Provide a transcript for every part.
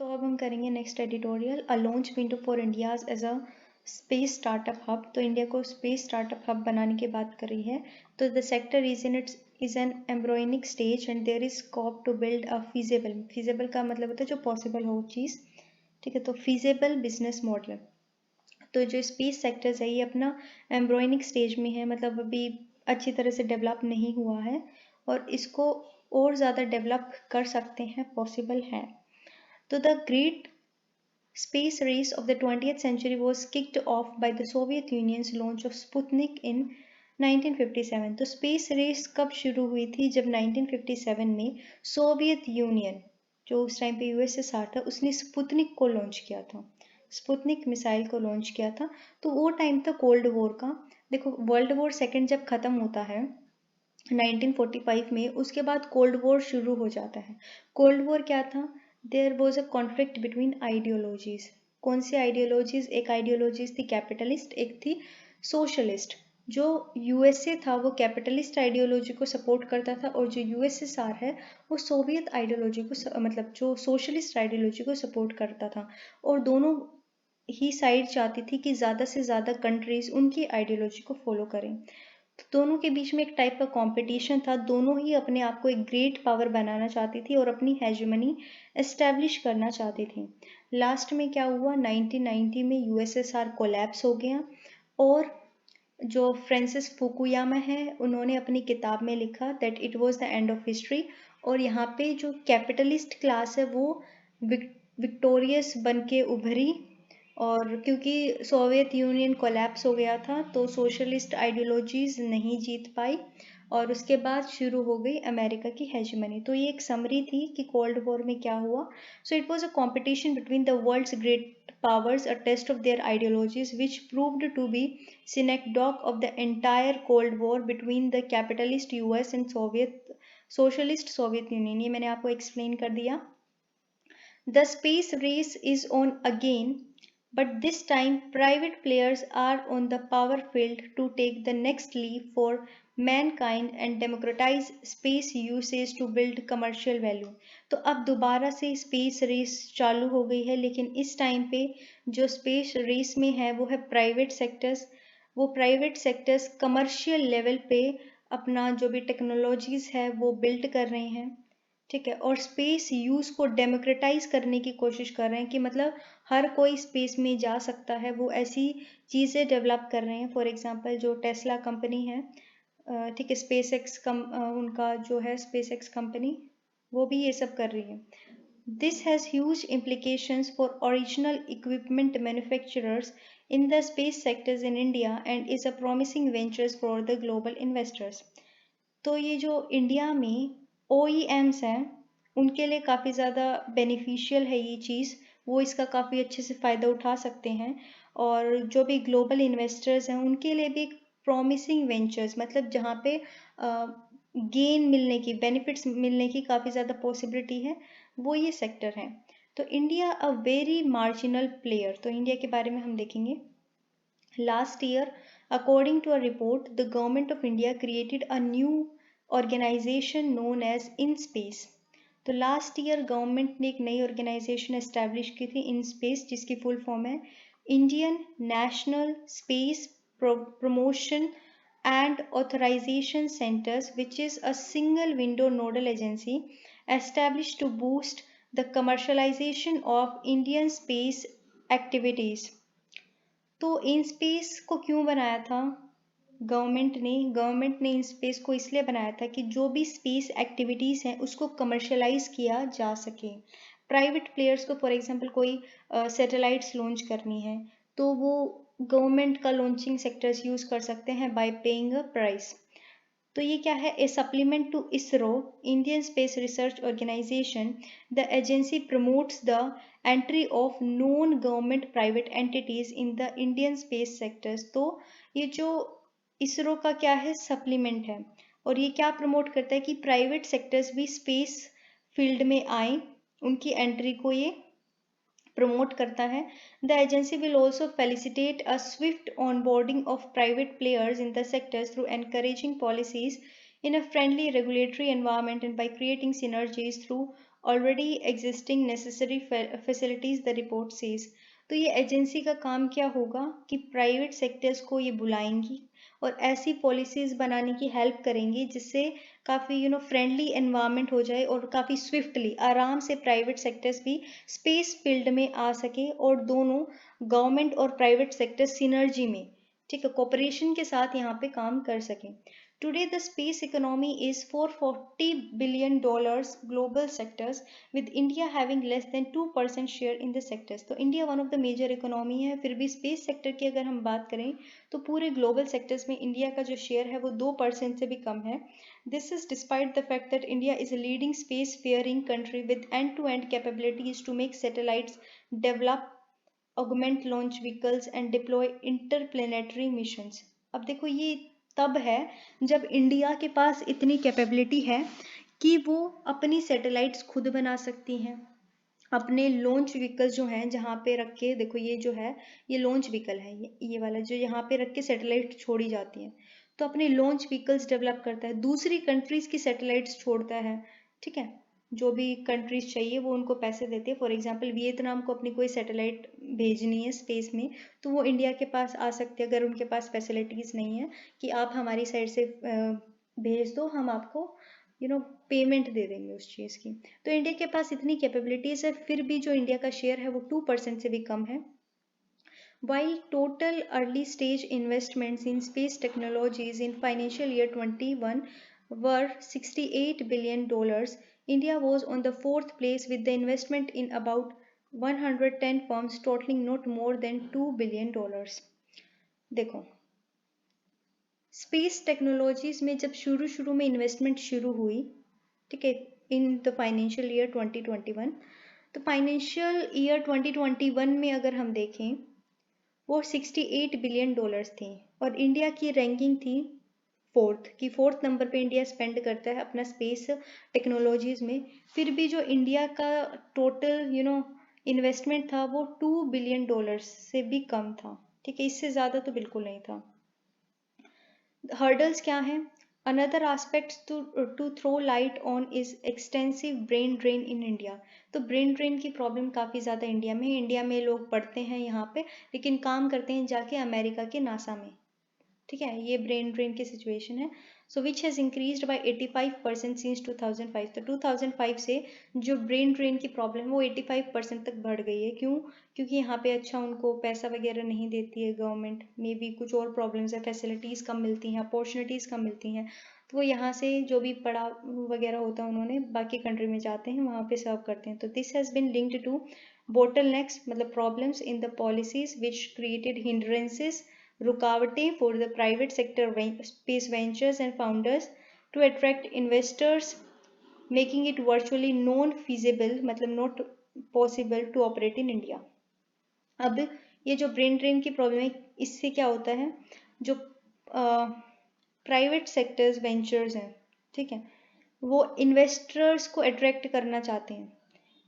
तो अब हम करेंगे next editorial a launch window for India's as a space startup hub. तो इंडिया को स्पेस स्टार्टअप हब बनाने की बात कर रही है। तो the sector is an embryonic stage and there is scope to build a feasible का मतलब होता है जो पॉसिबल हो चीज़, ठीक है। तो फीजेबल बिजनेस मॉडल। तो जो स्पेस सेक्टर्स है ये अपना एम्ब्रॉयनिक स्टेज में है, मतलब अभी अच्छी तरह से डेवलप नहीं हुआ है और इसको और ज़्यादा डेवलप कर सकते हैं, पॉसिबल है। So the great space race of the 20th century was kicked off by the Soviet Union's launch of Sputnik in 1957। तो स्पेस रेस कब शुरू हुई थी? जब 1957 में सोवियत यूनियन, जो उस टाइम पे यूएसएसआर था, उसने स्पुतनिक को लॉन्च किया था, स्पुतनिक मिसाइल को लॉन्च किया था। तो वो टाइम था कोल्ड वॉर का। देखो, वर्ल्ड वॉर सेकेंड जब खत्म होता है 1945 में, उसके बाद कोल्ड वॉर शुरू हो जाता है। कोल्ड वॉर क्या था? There was a conflict between ideologies. कौन सी आइडियोलॉजीज? एक आइडियोलॉजीज थी कैपिटलिस्ट, एक थी सोशलिस्ट। जो यूएसए था वो कैपिटलिस्ट आइडियोलॉजी को सपोर्ट करता था और जो यूएसएसआर है वो सोवियत आइडियोलॉजी को मतलब जो सोशलिस्ट आइडियोलॉजी को सपोर्ट करता था। और दोनों ही साइड चाहती थी कि ज़्यादा से ज़्यादा कंट्रीज उनकी आइडियोलॉजी को फॉलो करें। दोनों के बीच में एक टाइप का कंपटीशन था। दोनों ही अपने आप को एक ग्रेट पावर बनाना चाहती थी और अपनी हेजेमनी एस्टेब्लिश करना चाहती थी। लास्ट में क्या हुआ? 1990 में यूएसएसआर कोलैप्स हो गया और जो फ्रांसिस फुकुयामा है उन्होंने अपनी किताब में लिखा that it was the end of history. और यहाँ पे जो कैपिटलिस्ट क्लास है वो विक्टोरियस बन के उभरी। और क्योंकि सोवियत यूनियन कोलैप्स हो गया था तो सोशलिस्ट आइडियोलॉजीज नहीं जीत पाई और उसके बाद शुरू हो गई अमेरिका की हेजेमनी। तो ये एक समरी थी कि कोल्ड वॉर में क्या हुआ। So it was a competition between the world's great powers, a test of their ideologies, which proved to be synecdoche of the entire Cold War between the capitalist US and socialist Soviet Union। ये मैंने आपको explain कर दिया। The space race is on again, but this time private players are on the power field to take the next leap for mankind and democratize space usage to build commercial value। तो अब दोबारा से space race चालू हो गई है, लेकिन इस टाइम पे जो स्पेस रेस में है वो है प्राइवेट सेक्टर्स। वो प्राइवेट सेक्टर्स कमर्शियल लेवल पे अपना जो भी टेक्नोलॉजीज है वो बिल्ड कर रहे हैं, ठीक है। और स्पेस यूज को डेमोक्रेटाइज करने की कोशिश कर रहे हैं कि मतलब हर कोई स्पेस में जा सकता है, वो ऐसी चीज़ें डेवलप कर रहे हैं। फॉर एग्जांपल जो टेस्ला कंपनी है, ठीक है, स्पेस एक्स उनका जो है स्पेस एक्स कंपनी, वो भी ये सब कर रही है। This has huge implications for original equipment manufacturers in the space sectors in India and is a promising ventures for the global investors। तो ये जो इंडिया में OEMs हैं उनके लिए काफ़ी ज़्यादा बेनिफिशियल है ये चीज़, वो इसका काफ़ी अच्छे से फ़ायदा उठा सकते हैं। और जो भी ग्लोबल इन्वेस्टर्स हैं उनके लिए भी एक प्रॉमिसिंग वेंचर्स, मतलब जहाँ पे गेन मिलने की, बेनिफिट्स मिलने की काफ़ी ज़्यादा पॉसिबिलिटी है, वो ये सेक्टर है। तो India a very marginal player. तो इंडिया के बारे में हम देखेंगे। Last year, according to a report, the government of India created a new organization known as InSpace। तो लास्ट ईयर गवर्नमेंट ने एक नई ऑर्गेनाइजेशन एस्टेब्लिश की थी InSpace, जिसकी फुल फॉर्म है Indian national space promotion and authorisation centres, which is a single window nodal agency established to boost the commercialization of Indian space activities। तो in space को क्यों बनाया था गवर्नमेंट ने इन स्पेस को इसलिए बनाया था कि जो भी स्पेस एक्टिविटीज़ हैं उसको कमर्शलाइज किया जा सके। प्राइवेट प्लेयर्स को फॉर एग्जांपल कोई सैटेलाइट्स लॉन्च करनी है तो वो गवर्नमेंट का लॉन्चिंग सेक्टर्स यूज़ कर सकते हैं बाय पेइंग अ प्राइस। तो ये क्या है? A supplement to ISRO, Indian space research organisation, the agency promotes the entry of non government private entities in the Indian space sectors. तो ये जो इसरो का क्या है? सप्लीमेंट है। और ये क्या प्रमोट करता है कि प्राइवेट सेक्टर्स भी स्पेस फील्ड में आए, उनकी एंट्री को ये प्रमोट करता है। The agency will also facilitate a Swift onboarding of private players in the sectors through encouraging policies in a friendly regulatory environment and by creating synergies through already existing necessary facilities, the report says. तो ये agency का काम क्या होगा कि private sectors को ये बुलाएंगी और ऐसी पॉलिसीज बनाने की हेल्प करेंगी जिससे काफ़ी फ्रेंडली एनवायरनमेंट हो जाए और काफ़ी स्विफ्टली आराम से प्राइवेट सेक्टर्स भी स्पेस फील्ड में आ सके और दोनों गवर्नमेंट और प्राइवेट सेक्टर सिनर्जी में, ठीक है, कोऑपरेशन के साथ यहाँ पे काम कर सकें. Today, the space economy is $440 billion global sectors, with India having less than 2% share in the sectors. तो India one of the major economy है, फिर भी स्पेस सेक्टर की अगर हम बात करें तो पूरे ग्लोबल सेक्टर्स में इंडिया का जो शेयर है वो 2% से भी कम है. This is despite the fact that India is a leading space faring country with end to end capabilities to make satellites, develop, augment launch vehicles and deploy interplanetary missions. अब देखो ये तब है जब इंडिया के पास इतनी कैपेबिलिटी है कि वो अपनी सैटेलाइट्स खुद बना सकती हैं, अपने लॉन्च व्हीकल जो हैं जहाँ पे रख के, देखो ये जो है ये लॉन्च व्हीकल है, ये वाला जो यहाँ पे रख के सैटेलाइट छोड़ी जाती है, तो अपने लॉन्च व्हीकल्स डेवलप करता है, दूसरी कंट्रीज की सैटेलाइट्स छोड़ता है, ठीक है. जो भी कंट्रीज चाहिए वो उनको पैसे देते हैं. फॉर एग्जांपल वियतनाम को अपनी कोई सैटेलाइट भेजनी है स्पेस में तो वो इंडिया के पास आ सकते हैं अगर उनके पास फैसिलिटीज़ नहीं है कि आप हमारी साइड से भेज दो, हम आपको पेमेंट दे देंगे उस चीज़ की. तो इंडिया के पास इतनी कैपेबिलिटीज़ है, फिर भी जो इंडिया का शेयर है वो 2% से भी कम है. While total early stage investments in space technologies in financial year 21 were $68 billion, India was on the fourth place with the investment in about 110 firms totaling not more than $2 billion. देखो space technologies में जब शुरू में investment शुरू हुई, ठीक है, in the financial year 2021, तो फाइनेंशियल ईयर 2021 में अगर हम देखें वो $68 बिलियन थी और इंडिया की रैंकिंग थी फोर्थ नंबर पे इंडिया स्पेंड करता है अपना स्पेस टेक्नोलॉजीज में. फिर भी जो इंडिया का टोटल इन्वेस्टमेंट था वो $2 बिलियन से भी कम था, ठीक है, इससे ज़्यादा तो बिल्कुल नहीं था. हर्डल्स क्या हैं? Another aspect to throw light on is extensive brain drain in India. तो brain drain की प्रॉब्लम काफ़ी ज़्यादा इंडिया में है. इंडिया में लोग पढ़ते हैं यहाँ पे लेकिन काम करते हैं जाके अमेरिका के नासा में, ठीक है, ये ब्रेन ड्रेन की सिचुएशन है. So which has increased by 85% since 2005. तो 2005 से जो ब्रेन ड्रेन की प्रॉब्लम है वो 85% तक बढ़ गई है. क्यों? क्योंकि यहाँ पे अच्छा उनको पैसा वगैरह नहीं देती है गवर्नमेंट, मे बी कुछ और प्रॉब्लम्स है, फैसिलिटीज़ कम मिलती हैं, अपॉर्चुनिटीज़ कम मिलती हैं, तो वो यहाँ से जो भी पढ़ा वगैरह होता है उन्होंने बाकी कंट्री में जाते हैं, वहाँ पे सर्व करते हैं. तो this has been linked to bottlenecks, मतलब problems in the policies which created hindrances, रुकावटें for the private sector space ventures and founders to attract investors, making it virtually non feasible, मतलब not possible to operate in India. अब ये जो brain drain की problem है इससे क्या होता है, जो प्राइवेट सेक्टर्स वेंचर्स हैं, ठीक है, वो इन्वेस्टर्स को अट्रैक्ट करना चाहते हैं,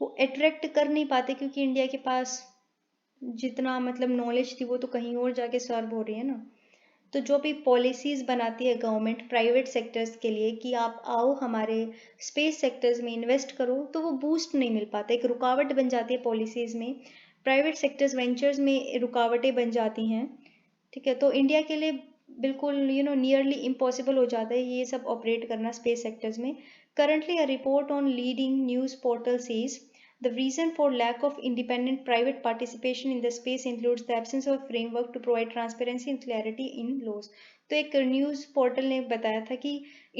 वो अट्रैक्ट कर नहीं पाते क्योंकि इंडिया के पास जितना मतलब नॉलेज थी वो तो कहीं और जाके सर्व हो रही है ना. तो जो भी पॉलिसीज़ बनाती है गवर्नमेंट प्राइवेट सेक्टर्स के लिए कि आप आओ हमारे स्पेस सेक्टर्स में इन्वेस्ट करो, तो वो बूस्ट नहीं मिल पाता, एक रुकावट बन जाती है पॉलिसीज़ में, प्राइवेट सेक्टर्स वेंचर्स में रुकावटें बन जाती हैं, ठीक है. तो इंडिया के लिए बिल्कुल नियरली इम्पॉसिबल हो जाता है ये सब ऑपरेट करना स्पेस सेक्टर्स में. Currently a report on leading news portal says the reason for lack of independent private participation in the space includes the absence of a framework to provide transparency and clarity in laws. तो एक news portal ने बताया था कि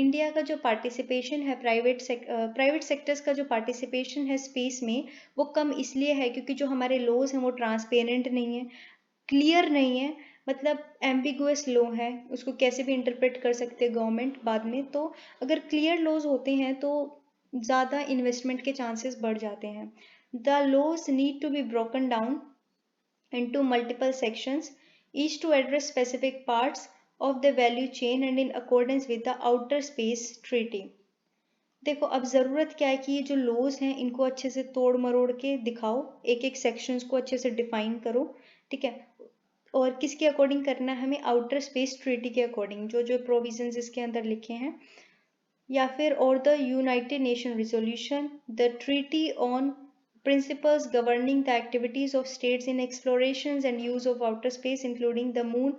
India का जो participation है private sectors का जो पार्टिसिपेशन है स्पेस में वो कम इसलिए है क्योंकि जो हमारे लॉज हैं वो ट्रांसपेरेंट नहीं है, क्लियर नहीं है, मतलब एम्बिगुअस लॉ है, उसको कैसे भी इंटरप्रेट कर सकते हैं गवर्नमेंट बाद में. तो अगर क्लियर लॉज होते हैं तो ज़्यादा इन्वेस्टमेंट के चांसेस बढ़ जाते हैं. The laws need to be broken down into multiple sections, each to address specific parts of the value chain and in accordance with the outer space treaty. देखो अब ज़रूरत क्या है कि ये जो लॉज हैं इनको अच्छे से तोड़ मरोड़ के दिखाओ, एक एक सेक्शंस को अच्छे से डिफाइन करो, ठीक है, और किसके अकॉर्डिंग करना है हमें, आउटर स्पेस ट्रीटी के अकॉर्डिंग, जो जो प्रोविजंस इसके अंदर लिखे हैं या फिर और the United nation resolution, the treaty on principles governing the activities of states in explorations and use of outer space including the moon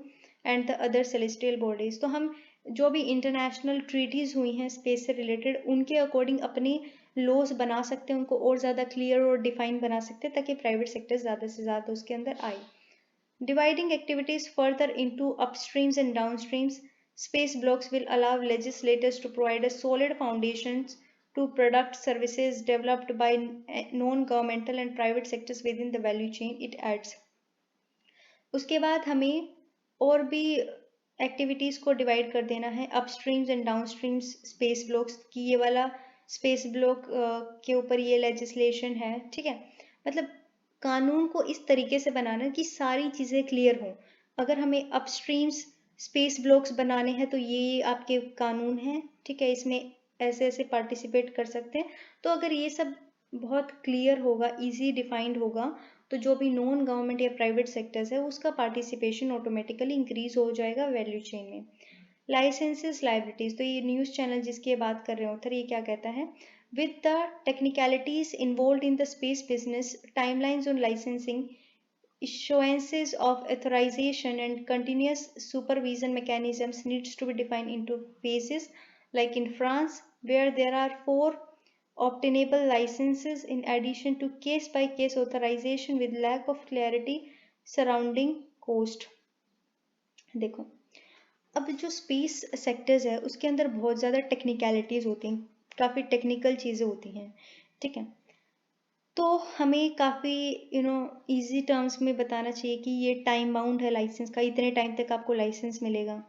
and the other celestial bodies। तो हम जो भी इंटरनेशनल ट्रीटीज हुई हैं स्पेस से related उनके according अपने laws बना सकते हैं, उनको और ज़्यादा क्लियर और डिफाइन बना सकते हैं ताकि प्राइवेट सेक्टर ज़्यादा से ज़्यादा उसके अंदर आए। Dividing activities further into upstreams and downstreams, space blocks will allow legislators to provide a solid foundations to product services developed by non-governmental and private sectors within the value chain, it adds। उसके बाद हमें और भी activities को divide कर देना है अपस्ट्रीम्स and डाउनस्ट्रीम्स space blocks की। ये वाला स्पेस ब्लॉक के ऊपर ये लेजिस्लेशन है, ठीक है। मतलब कानून को इस तरीके से बनाना कि सारी चीज़ें क्लियर हों। अगर हमें अपस्ट्रीम्स स्पेस ब्लॉक्स बनाने हैं तो ये आपके कानून हैं, ठीक है, इसमें ऐसे ऐसे पार्टिसिपेट कर सकते हैं। तो अगर ये सब बहुत क्लियर होगा, इजी डिफाइंड होगा, तो जो भी नॉन गवर्नमेंट या प्राइवेट सेक्टर्स है उसका पार्टिसिपेशन ऑटोमेटिकली इंक्रीज हो जाएगा वैल्यू चेन में। लाइसेंसेस लाइबिलिटीज, तो ये न्यूज़ चैनल जिसकी बात कर रहे हैं ऑथर, ये क्या कहता है, with the technicalities involve in the space business, timelines on licensing, issuances of authorization and continuous supervision mechanisms needs to be defined into phases, like in France where there are 4 obtainable licenses in addition to case by case authorization with lack of clarity surrounding cost। देखो अब जो space sectors है उसके अंदर बहुत ज़्यादा technicalities होती हैं, काफ़ी टेक्निकल चीज़ें होती हैं, ठीक है। तो हमें काफ़ी इजी टर्म्स में बताना चाहिए कि ये टाइम बाउंड है लाइसेंस का, इतने टाइम तक आपको लाइसेंस मिलेगा,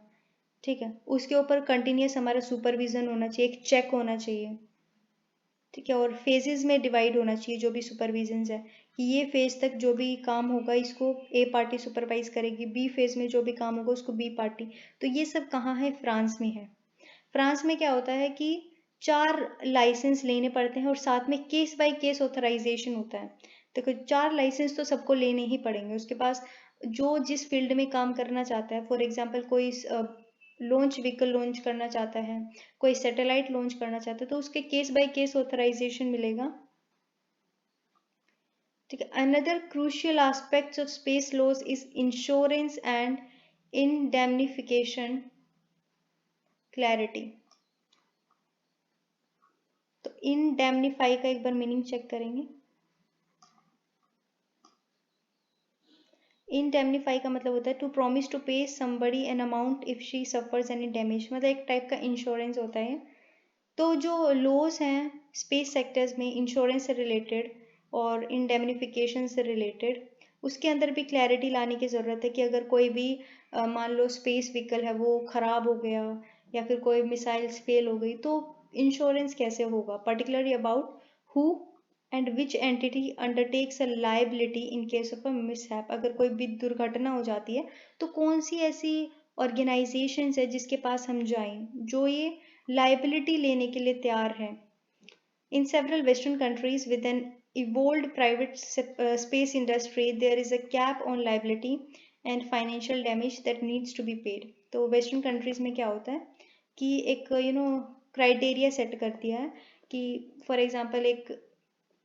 ठीक है। उसके ऊपर कंटिन्यूस हमारा सुपरविजन होना चाहिए, एक चेक होना चाहिए, ठीक है। और फेजेस में डिवाइड होना चाहिए जो भी सुपरविजन है कि ये फेज तक जो भी काम होगा इसको ए पार्टी सुपरवाइज करेगी, बी फेज में जो भी काम होगा उसको बी पार्टी। तो ये सब कहाँ है, फ्रांस में है। फ्रांस में क्या होता है कि 4 लाइसेंस लेने पड़ते हैं और साथ में केस बाय केस ऑथराइजेशन होता है। देखो 4 लाइसेंस तो सबको लेने ही पड़ेंगे, उसके पास जो जिस फील्ड में काम करना चाहता है। फॉर एग्जांपल कोई लॉन्च व्हीकल लॉन्च करना चाहता है, कोई सैटेलाइट लॉन्च करना चाहता है, तो उसके केस बाय केस ऑथराइजेशन मिलेगा, ठीक है। Another crucial aspects of space laws is insurance and indemnification clarity. तो इंडेमनीफाई का एक बार मीनिंग चेक करेंगे। इंडेमनीफाई का मतलब होता है to promise to pay somebody an amount if she suffers any damage, मतलब एक टाइप का इंश्योरेंस होता है। तो जो लॉज हैं स्पेस सेक्टर्स में इंश्योरेंस से रिलेटेड और इंडेमनिफिकेशन से रिलेटेड, उसके अंदर भी क्लैरिटी लाने की ज़रूरत है कि अगर कोई भी मान लो स्पेस व्हीकल है वो ख़राब हो गया या फिर कोई मिसाइल्स फेल हो गई तो इंश्योरेंस कैसे होगा, particularly about who and which entity undertakes a liability in case of a mishap. अगर कोई भी दुर्घटना हो जाती है तो कौन सी ऐसी ऑर्गेनाइजेशन है जिसके पास हम जाएं जो ये लाइबिलिटी लेने के लिए तैयार है। In several Western countries with an evolved private space industry, there is a cap on liability and financial damage that needs to be paid। तो वेस्टर्न कंट्रीज में क्या होता है कि एक क्राइटेरिया सेट कर दिया है कि फॉर एग्जांपल एक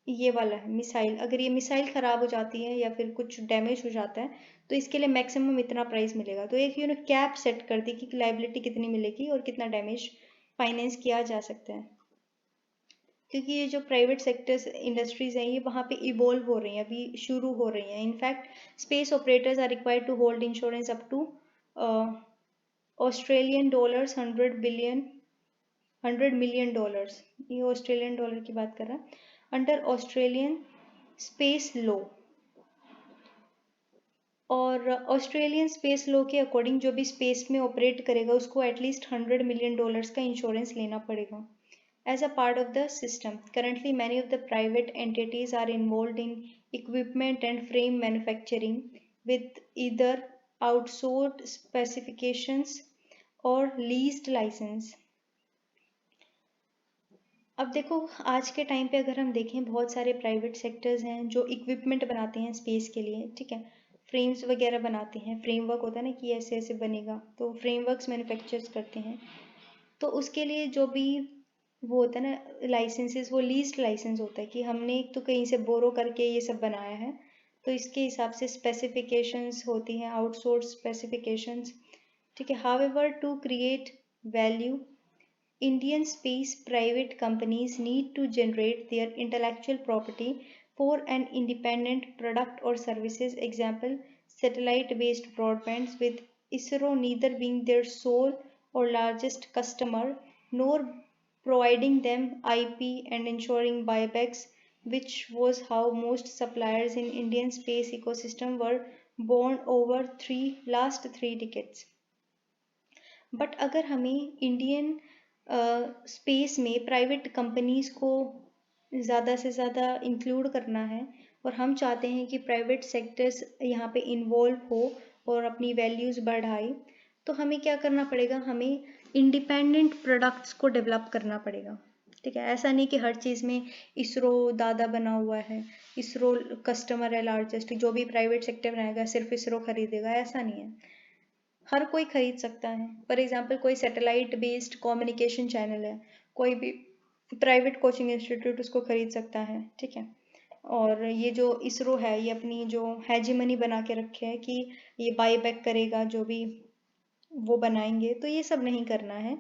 ये वाला है मिसाइल, अगर ये मिसाइल ख़राब हो जाती है या फिर कुछ डैमेज हो जाता है तो इसके लिए मैक्सिमम इतना प्राइस मिलेगा। तो एक कैप सेट कर दी कि लाइबिलिटी कितनी मिलेगी और कितना डैमेज फाइनेंस किया जा सकता है। क्योंकि ये जो प्राइवेट सेक्टर्स इंडस्ट्रीज हैं ये वहाँ पे इवॉल्व हो रही हैं, अभी शुरू हो रही हैं। In fact space operators are required to hold insurance up to Australian dollars 100 million dollars, ये ऑस्ट्रेलियन डॉलर की बात कर रहा है, अंडर ऑस्ट्रेलियन स्पेस लॉ। और ऑस्ट्रेलियन स्पेस लॉ के अकॉर्डिंग जो भी स्पेस में ऑपरेट करेगा उसको एटलीस्ट 100 मिलियन डॉलर्स का इंश्योरेंस लेना पड़ेगा as a part of the system। Currently, many of the private entities are involved in equipment and frame manufacturing with either outsourced specifications or leased license। अब देखो आज के time पे अगर हम देखें बहुत सारे प्राइवेट सेक्टर्स हैं जो इक्विपमेंट बनाते हैं स्पेस के लिए, ठीक है, फ्रेम्स वगैरह बनाते हैं, फ्रेमवर्क होता है ना कि ऐसे ऐसे बनेगा, तो फ्रेमवर्क्स मैन्युफैक्चर्स करते हैं। तो उसके लिए जो भी वो होता है ना लाइसेंसेस, वो लीज्ड लाइसेंस होता है कि हमने एक तो कहीं से बोरो करके ये सब बनाया है, तो इसके हिसाब से स्पेसिफिकेशंस होती हैं, आउटसोर्स स्पेसिफिकेशंस, ठीक है। However to create value, Indian space private companies need to generate their intellectual property for an independent product or services. Example, satellite-based broadbands with ISRO neither being their sole or largest customer, nor providing them IP and ensuring buybacks, which was how most suppliers in Indian space ecosystem were born over last three decades. But अगर हमें Indian space में private companies को ज़्यादा से ज़्यादा include करना है और हम चाहते हैं कि प्राइवेट सेक्टर्स यहाँ पे इन्वॉल्व हो और अपनी वैल्यूज़ बढ़ाए, तो हमें क्या करना पड़ेगा, हमें इंडिपेंडेंट प्रोडक्ट्स को डेवलप करना पड़ेगा, ठीक है। ऐसा नहीं कि हर चीज़ में इसरो दादा बना हुआ है, इसरो कस्टमर है लार्जेस्ट, जो भी प्राइवेट सेक्टर बनाएगा सिर्फ इसरो खरीदेगा, ऐसा नहीं है। हर कोई खरीद सकता है। फॉर एग्जाम्पल कोई सैटेलाइट बेस्ड कम्युनिकेशन चैनल है, कोई भी प्राइवेट कोचिंग इंस्टीट्यूट उसको खरीद सकता है, ठीक है। और ये जो इसरो है ये अपनी जो हैजीमनी बना के रखे है कि ये बाई बैक करेगा जो भी वो बनाएंगे, तो ये सब नहीं करना है।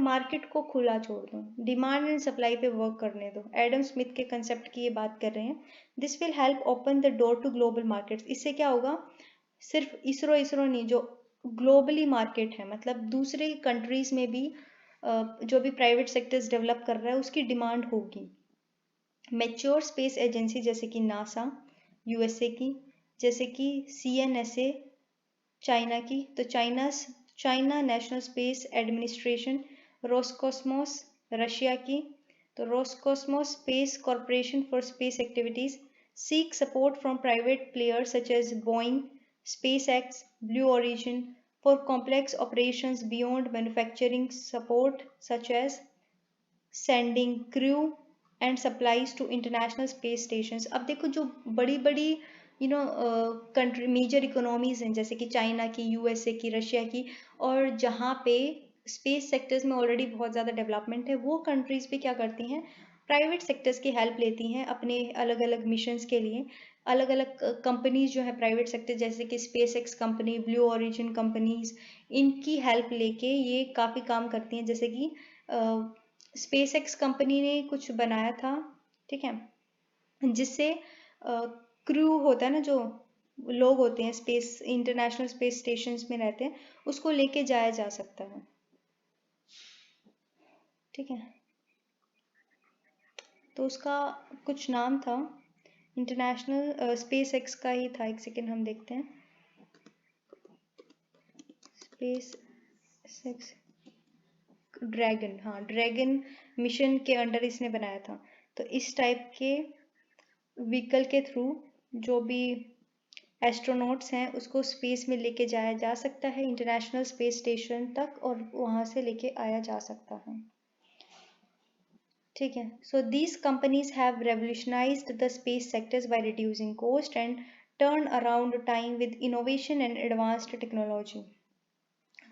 मार्केट को खुला छोड़ दो, डिमांड एंड सप्लाई पे वर्क करने दो। एडम स्मिथ के कंसेप्ट की ये बात कर रहे हैं। This will help open the door to global markets. इससे क्या होगा, सिर्फ इसरो इसरो नहीं, जो ग्लोबली मार्केट है, मतलब दूसरे कंट्रीज में भी जो भी प्राइवेट सेक्टर्स डेवलप कर रहा है उसकी डिमांड होगी। मैच्योर स्पेस एजेंसी जैसे कि नासा यूएसए की, जैसे कि सीएनएसए चाइना की, तो China national space administration, Roscosmos Russia की, तो Roscosmos space corporation for space activities, seek support from private players such as Boeing, SpaceX, Blue Origin for complex operations beyond manufacturing support such as sending crew and supplies to international space stations। अब देखो जो बड़ी बड़ी country major economies हैं जैसे कि China की, USA की, रशिया की, और जहाँ पे स्पेस सेक्टर्स में ऑलरेडी बहुत ज़्यादा डेवलपमेंट है, वो कंट्रीज भी क्या करती हैं, प्राइवेट सेक्टर्स की हेल्प लेती हैं अपने अलग अलग मिशंस के लिए। अलग अलग कंपनीज जो है प्राइवेट सेक्टर जैसे कि space x company, blue origin companies, इनकी हेल्प लेके ये काफ़ी काम करती हैं। जैसे कि स्पेस एक्स कंपनी ने कुछ बनाया था, ठीक है, जिससे क्रू होता है ना, जो लोग होते हैं स्पेस इंटरनेशनल स्पेस स्टेशंस में रहते हैं, उसको लेके जाया जा सकता है, ठीक है। तो उसका कुछ नाम था, इंटरनेशनल स्पेस एक्स का ही था। एक सेकेंड हम देखते हैं, स्पेस एक्स ड्रैगन, हाँ ड्रैगन मिशन के अंडर इसने बनाया था। तो इस टाइप के व्हीकल के थ्रू जो भी एस्ट्रोनॉट्स हैं उसको स्पेस में लेके जाया जा सकता है, इंटरनेशनल स्पेस स्टेशन तक, और वहाँ से लेके आया जा सकता है, ठीक है। So these companies have revolutionised the space sectors by reducing cost and turnaround time with innovation and advanced technology.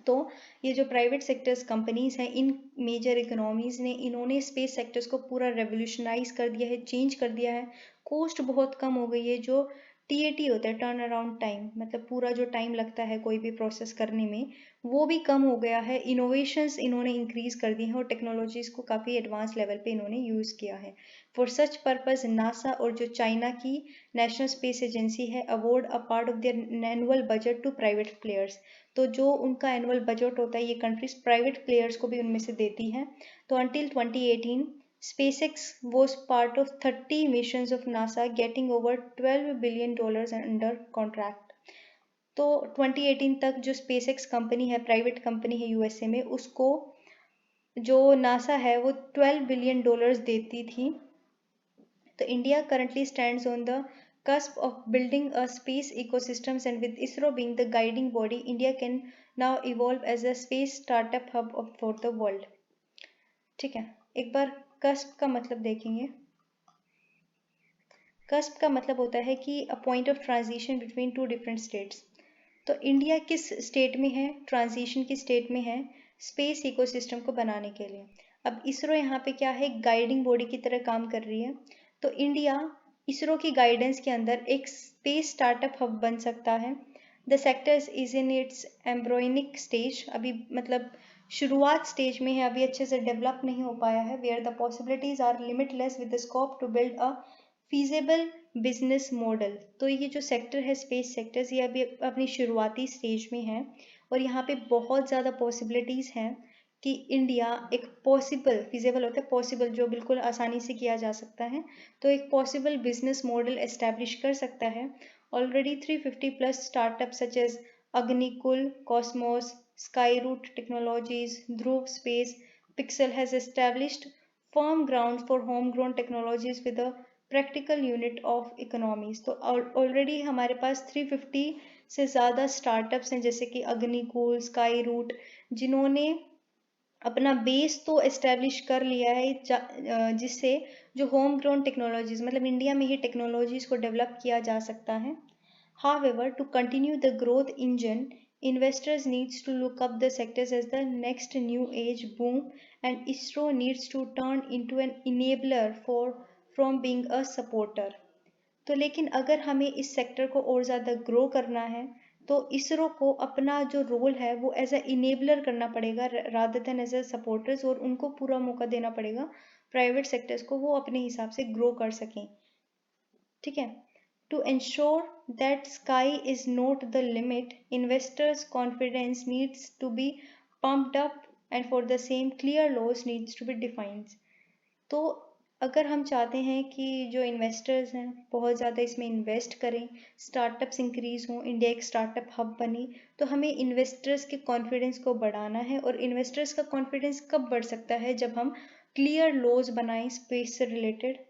तो ये जो प्राइवेट सेक्टर्स कंपनीज हैं इन मेजर इकोनॉमीज ने, इन्होंने स्पेस सेक्टर्स को पूरा रेवोल्यूशनाइज कर दिया है, चेंज कर दिया है। कॉस्ट बहुत कम हो गई है। जो टीएटी होता है, टर्न अराउंड टाइम, मतलब पूरा जो टाइम लगता है कोई भी प्रोसेस करने में, वो भी कम हो गया है। इनोवेशंस इन्होंने इंक्रीज कर दी हैं और टेक्नोलॉजीज को काफ़ी एडवांस लेवल पे इन्होंने यूज़ किया है। फॉर सच पर्पज नासा और जो चाइना की नेशनल स्पेस एजेंसी है award a part of their annual budget to private players. तो जो उनका एनुअल बजट होता है ये कंट्रीज प्राइवेट प्लेयर्स को भी उनमें से देती हैं। तो until 2018 SpaceX was part of 30 missions of NASA, getting over $12 billion under contract। तो 2018 तक जो SpaceX कंपनी है, प्राइवेट कंपनी है यूएसए में, उसको जो नासा है वो $12 बिलियन देती थी। तो India currently stands on the cusp of building a space ecosystems, and with ISRO being the guiding body, India can now evolve as a space startup hub for the world। ठीक है, एक बार cusp का मतलब देखेंगे। cusp का मतलब होता है कि a point of transition between two different states। तो इंडिया किस स्टेट में है, ट्रांजिशन की स्टेट में है स्पेस इकोसिस्टम को बनाने के लिए। अब इसरो यहाँ पे क्या है, गाइडिंग बॉडी की तरह काम कर रही है। तो इंडिया इसरो की गाइडेंस के अंदर एक स्पेस स्टार्टअप हब बन सकता है। The sector is in its embryonic stage, अभी मतलब शुरुआत स्टेज में है, अभी अच्छे से डेवलप नहीं हो पाया है। Where the possibilities are limitless with the scope to build a feasible business model. तो ये जो सेक्टर है स्पेस सेक्टर्स, ये अभी अपनी शुरुआती स्टेज में है और यहाँ पे बहुत ज़्यादा पॉसिबिलिटीज़ हैं कि इंडिया एक पॉसिबल, फिजिबल होता है पॉसिबल, जो बिल्कुल आसानी से किया जा सकता है, तो एक पॉसिबल बिजनेस मॉडल एस्टैब्लिश कर सकता है। Already 350 plus startup such as Agnikul, Cosmos, Skyroot technologies, Dhruva space, Pixxel has established firm ground for homegrown technologies with a practical unit of economies। तो ऑलरेडी हमारे पास 350 से ज़्यादा स्टार्टअप्स हैं, जैसे कि अग्निकूल, स्काई रूट, जिन्होंने अपना बेस तो एस्टेब्लिश कर लिया है, जिससे जो होम ग्रोन टेक्नोलॉजीज, मतलब इंडिया में ही टेक्नोलॉजीज को डेवलप किया जा सकता है। However, to continue the growth engine, investors needs to look up the sectors as the next new age boom, and ISRO needs to turn into an enabler from being a supporter। तो लेकिन अगर हमें इस sector को और ज़्यादा grow करना है, तो इसरो को अपना जो रोल है वो एज अ इनेबलर करना पड़ेगा rather than as a supporters, और उनको पूरा मौका देना पड़ेगा प्राइवेट सेक्टर्स को, वो अपने हिसाब से ग्रो कर सकें। ठीक है। To ensure that sky is not the limit, investors' confidence needs to be pumped up, and for the same, clear laws needs to be defined। तो अगर हम चाहते हैं कि जो इन्वेस्टर्स हैं बहुत ज़्यादा इसमें इन्वेस्ट करें, स्टार्टअप्स इंक्रीज हों, इंडिया एक स्टार्टअप हब बने, तो हमें इन्वेस्टर्स के कॉन्फिडेंस को बढ़ाना है। और इन्वेस्टर्स का कॉन्फिडेंस कब बढ़ सकता है, जब हम क्लियर लॉज बनाएं स्पेस से रिलेटेड,